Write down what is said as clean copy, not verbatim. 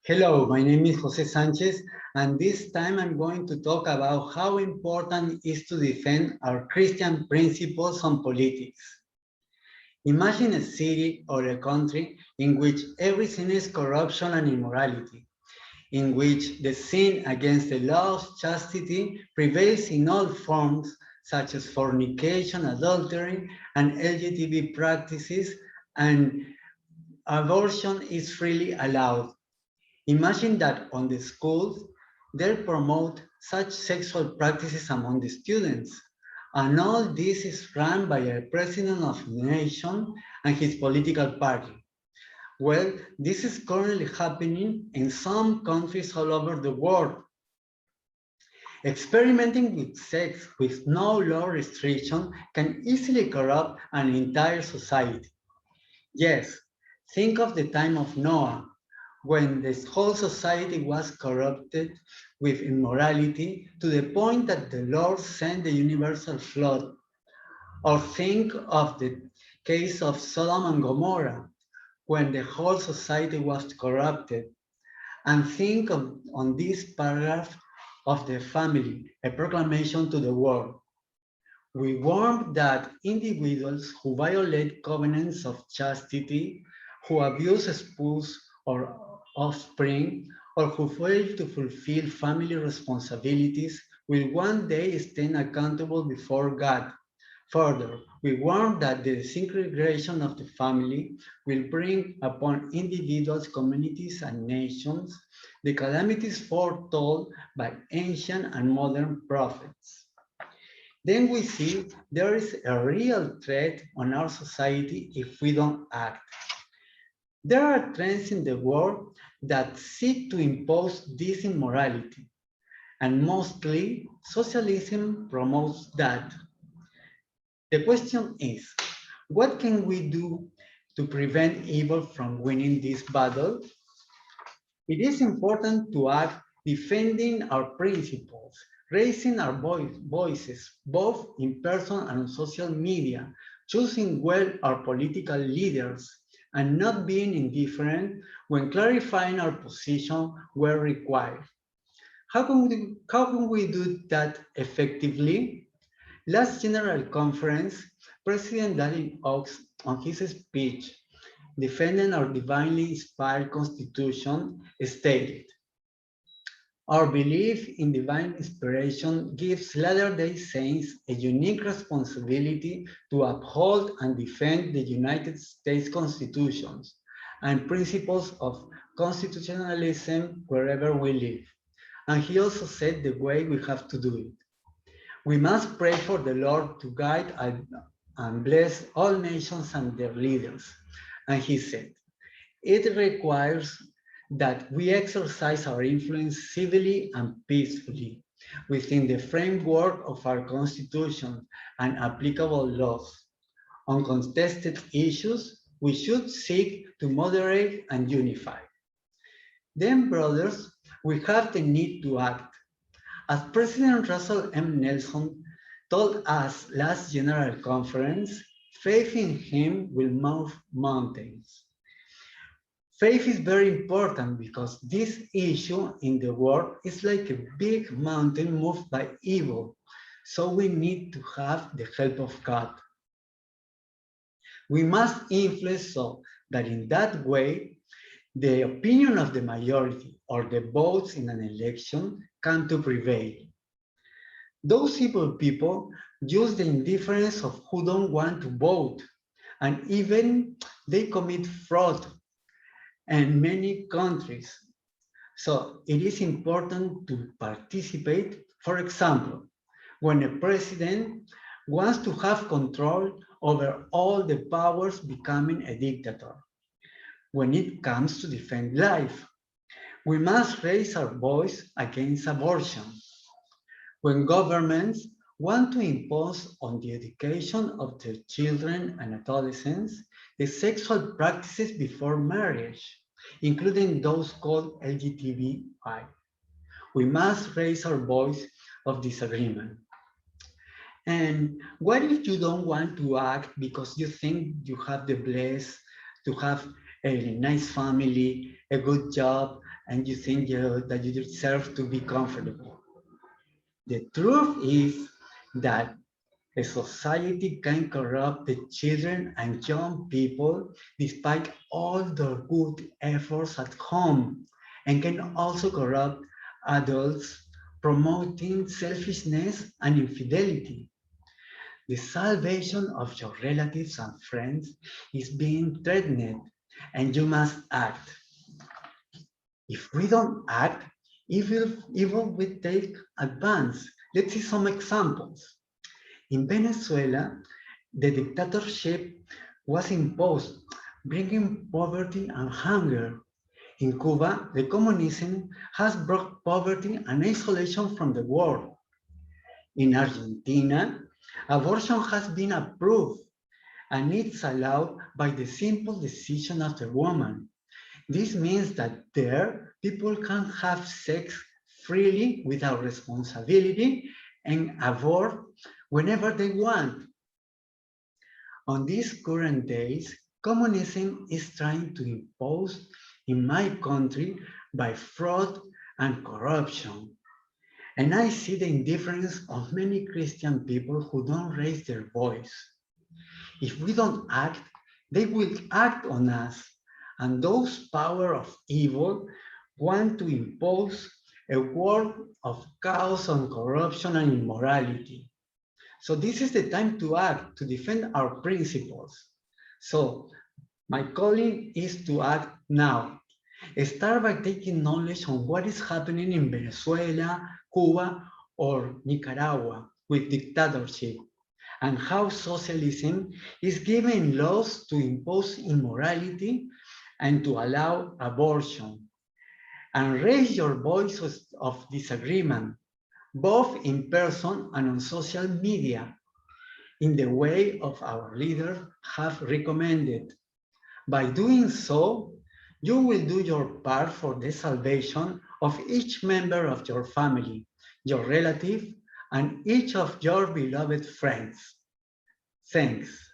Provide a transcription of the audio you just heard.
Hello, my name is Jose Sanchez, and this time I'm going to talk about how important it is to defend our Christian principles on politics. Imagine a city or a country in which everything is corruption and immorality, in which the sin against the law of chastity prevails in all forms, such as fornication, adultery, and LGBT practices, and abortion is freely allowed. Imagine that on the schools, they promote such sexual practices among the students. And all this is run by a president of the nation and his political party. Well, this is currently happening in some countries all over the world. Experimenting with sex with no law restriction can easily corrupt an entire society. Yes, think of the time of Noah, when the whole society was corrupted with immorality to the point that the Lord sent the universal flood. Or think of the case of Sodom and Gomorrah, when the whole society was corrupted. And think on this paragraph of the family, a proclamation to the world. We warn that individuals who violate covenants of chastity, who abuse spouse or offspring, or who fail to fulfill family responsibilities will one day stand accountable before God. Further, we warn that the disintegration of the family will bring upon individuals, communities, and nations the calamities foretold by ancient and modern prophets. Then we see there is a real threat on our society if we don't act. There are trends in the world that seek to impose this immorality, and mostly socialism promotes that. The question is, what can we do to prevent evil from winning this battle? It is important to act defending our principles, raising our voices, both in person and on social media, choosing well our political leaders, and not being indifferent when clarifying our position where required. How can we do that effectively? Last General Conference, President Daniel Oaks, on his speech defending our divinely inspired Constitution, stated, "Our belief in divine inspiration gives Latter-day Saints a unique responsibility to uphold and defend the United States Constitution and principles of constitutionalism wherever we live." And he also said the way we have to do it. We must pray for the Lord to guide and bless all nations and their leaders. And he said, it requires that we exercise our influence civilly and peacefully within the framework of our Constitution and applicable laws. On contested issues, we should seek to moderate and unify. Then, brothers, we have the need to act. As President Russell M. Nelson told us last General Conference, faith in him will move mountains. Faith is very important because this issue in the world is like a big mountain moved by evil. So we need to have the help of God. We must influence so that in that way, the opinion of the majority or the votes in an election come to prevail. Those evil people use the indifference of who don't want to vote, and even they commit fraud in many countries. So it is important to participate. For example, when a president wants to have control over all the powers, becoming a dictator. When it comes to defend life, we must raise our voice against abortion. When governments want to impose on the education of their children and adolescents the sexual practices before marriage, including those called LGBTI, we must raise our voice of disagreement. And what if you don't want to act because you think you have the bless to have a nice family, a good job, and you think that you deserve to be comfortable. The truth is that a society can corrupt the children and young people despite all their good efforts at home, and can also corrupt adults promoting selfishness and infidelity. The salvation of your relatives and friends is being threatened, and you must act. If we don't act, evil will take advance. Let's see some examples. In Venezuela, the dictatorship was imposed, bringing poverty and hunger. In Cuba, the communism has brought poverty and isolation from the world. In Argentina, abortion has been approved and it's allowed by the simple decision of the woman. This means that there, people can have sex freely without responsibility and abort whenever they want. On these current days, communism is trying to impose in my country by fraud and corruption. And I see the indifference of many Christian people who don't raise their voice. If we don't act, they will act on us. And those power of evil want to impose a world of chaos and corruption and immorality. So this is the time to act, to defend our principles. So my calling is to act now. Start by taking knowledge on what is happening in Venezuela, Cuba, or Nicaragua with dictatorship, and how socialism is giving laws to impose immorality and to allow abortion. And raise your voices of disagreement, both in person and on social media, in the way of our leaders have recommended. By doing so, you will do your part for the salvation of each member of your family, your relative, and each of your beloved friends. Thanks.